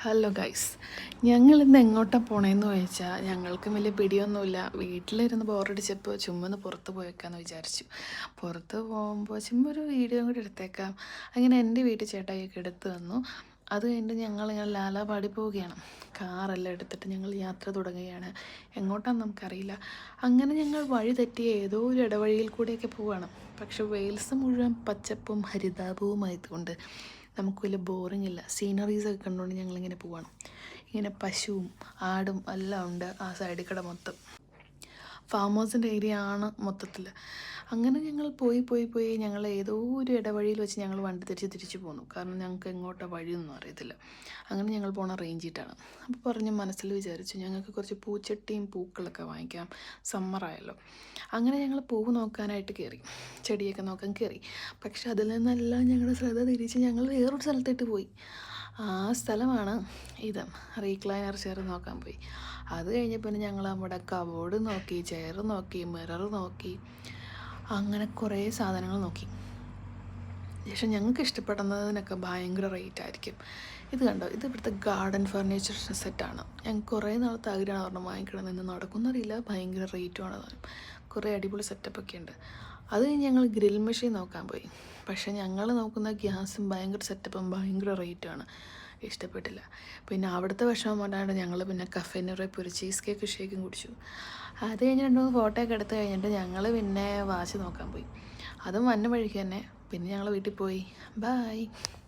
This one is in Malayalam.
ഹലോ ഗൈസ്, ഞങ്ങളിന്ന് എങ്ങോട്ടാണ് പോണേന്ന് ചോദിച്ചാൽ ഞങ്ങൾക്കും വലിയ പിടിയൊന്നുമില്ല. വീട്ടിലിരുന്ന് ബോറടിച്ചപ്പോൾ ചുമ്മാ ഒന്ന് പുറത്ത് പോയേക്കാമെന്ന് വിചാരിച്ചു. പുറത്ത് പോകുമ്പോൾ ചുമ്മാ ഒരു വീഡിയോ കൂടി എടുത്തേക്കാം. അങ്ങനെ എൻ്റെ വീട്ടിൽ ചേട്ടായിയൊക്കെ എടുത്ത് തന്നു. അത് കഴിഞ്ഞിട്ട് ഞങ്ങളിങ്ങനെ ലാലാപാടി പോവുകയാണ്. കാറെല്ലാം എടുത്തിട്ട് ഞങ്ങൾ യാത്ര തുടങ്ങുകയാണ്. എങ്ങോട്ടാണെന്ന് നമുക്കറിയില്ല. അങ്ങനെ ഞങ്ങൾ വഴി തെറ്റിയ ഏതോ ഒരു ഇടവഴിയിൽ കൂടെയൊക്കെ പോവുകയാണ്. പക്ഷെ വെയിൽസ് മുഴുവൻ പച്ചപ്പും ഹരിതാപവുമായതുകൊണ്ട് നമുക്ക് വലിയ ബോറിംഗ് ഇല്ല. സീനറീസൊക്കെ കണ്ടുകൊണ്ട് ഞങ്ങളിങ്ങനെ പോവാണ്. ഇങ്ങനെ പശുവും ആടും എല്ലാം ഉണ്ട് ആ സൈഡിൽ കൂടെ മൊത്തം. ഫാം ഹൗസിൻ്റെ ഏരിയ ആണ് മൊത്തത്തിൽ. അങ്ങനെ ഞങ്ങൾ പോയി ഞങ്ങൾ ഏതോ ഒരു ഇടവഴിയിൽ വെച്ച് ഞങ്ങൾ വണ്ടി തിരിച്ചു പോന്നു. കാരണം ഞങ്ങൾക്ക് എങ്ങോട്ടാണ് വഴിയൊന്നും അറിയത്തില്ല. അങ്ങനെ ഞങ്ങൾ പോണ റേഞ്ചിട്ടാണ്. അപ്പോൾ പറഞ്ഞ് മനസ്സിൽ വിചാരിച്ചു ഞങ്ങൾക്ക് കുറച്ച് പൂച്ചട്ടിയും പൂക്കളൊക്കെ വാങ്ങിക്കാം, സമ്മറായല്ലോ. അങ്ങനെ ഞങ്ങൾ പൂവ് നോക്കാനായിട്ട് കയറി, ചെടിയൊക്കെ നോക്കാൻ കയറി. പക്ഷെ അതിൽ നിന്നെല്ലാം ഞങ്ങളുടെ ശ്രദ്ധ തിരിച്ച് ഞങ്ങൾ വേറൊരു സ്ഥലത്തേട്ട് പോയി. ആ സ്ഥലമാണ് ഇത്, റീക്ലൈനർ ചെയർ നോക്കാൻ പോയി. അത് കഴിഞ്ഞപ്പോൾ ഞങ്ങൾ നമ്മുടെ കബോർഡ് നോക്കി, ചെയർ നോക്കി, മിറർ നോക്കി, അങ്ങനെ കുറേ സാധനങ്ങൾ നോക്കി. പക്ഷേ ഞങ്ങൾക്ക് ഇഷ്ടപ്പെടുന്നതിനൊക്കെ ഭയങ്കര റേറ്റ് ആയിരിക്കും. ഇത് കണ്ടോ, ഇത് ഇവിടുത്തെ ഗാർഡൻ ഫർണിച്ചർ സെറ്റാണ്. ഞങ്ങൾക്ക് കുറേ നാളത്തെ ആഗ്രഹമാണ് പറഞ്ഞാൽ വാങ്ങിക്കണം, എന്ന് നടക്കുന്നറിയില്ല. ഭയങ്കര റേറ്റുമാണ് താനും. കുറേ അടിപൊളി സെറ്റപ്പൊക്കെ ഉണ്ട്. അത് കഴിഞ്ഞ് ഞങ്ങൾ ഗ്രിൽ മെഷീൻ നോക്കാൻ പോയി. പക്ഷേ ഞങ്ങൾ നോക്കുന്ന ഗ്യാസും ഭയങ്കര സെറ്റപ്പും ഭയങ്കര റേറ്റുമാണ്. ഇഷ്ടപ്പെട്ടില്ല. പിന്നെ അവിടുത്തെ വിഷമം കൊണ്ടാണ് ഞങ്ങൾ പിന്നെ കഫേനറെ പോയി ചീസ് കേക്ക് ഷേക്കും കുടിച്ചു. അത് കഴിഞ്ഞ് 2-3 ഫോട്ടോ ഒക്കെ എടുത്ത് കഴിഞ്ഞിട്ട് ഞങ്ങൾ പിന്നെ വാച്ച് നോക്കാൻ പോയി. അതും വന്ന വഴിക്ക് തന്നെ. പിന്നെ ഞങ്ങൾ വീട്ടിൽ പോയി. ബായ്.